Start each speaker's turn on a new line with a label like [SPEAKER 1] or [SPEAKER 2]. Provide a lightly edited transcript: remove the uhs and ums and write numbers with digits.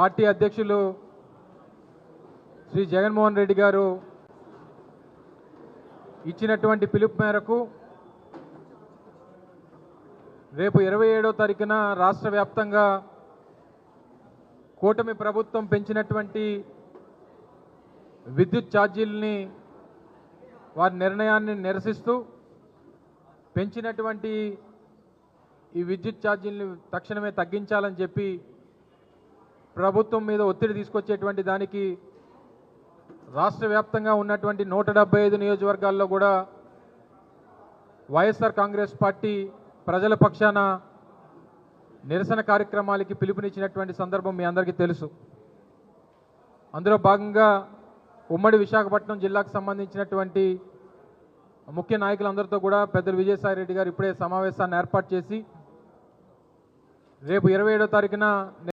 [SPEAKER 1] Party అధ్యక్షులు శ్రీ జగన్మోహన్ రెడ్డి గారు ఇచ్చినటువంటి పిలుపు మేరకు రేపు 27వ తారీఖున రాష్ట్ర వ్యాప్తంగా కూటమి ప్రభుత్వం పెంచినటువంటి విద్యుత్ ఛార్జీలని వారి నిర్ణయాన్ని నిరసిస్తూ పెంచినటువంటి ఈ విద్యుత్ ఛార్జీలను తక్షణమే తగ్గించాలని చెప్పి ప్రభుత్వం మీద ఒత్తిడి తీసుకొచ్చేటువంటి దానికి రాష్ట్ర వ్యాప్తంగా ఉన్నటువంటి 175 నియోజకవర్గాల్లో కూడా వైఎస్ఆర్ కాంగ్రెస్ పార్టీ ప్రజల పక్షాన నిరసన కార్యక్రమాలకి పిలుపునిచ్చినటువంటి సందర్భం మీ అందరికీ తెలుసు. అందులో భాగంగా ఉమ్మడి విశాఖపట్నం జిల్లాకు సంబంధించినటువంటి ముఖ్య నాయకులందరితో కూడా పెద్దలు విజయసాయి రెడ్డి గారు ఇప్పుడే సమావేశాన్ని ఏర్పాటు చేసి రేపు 27వ తారీఖున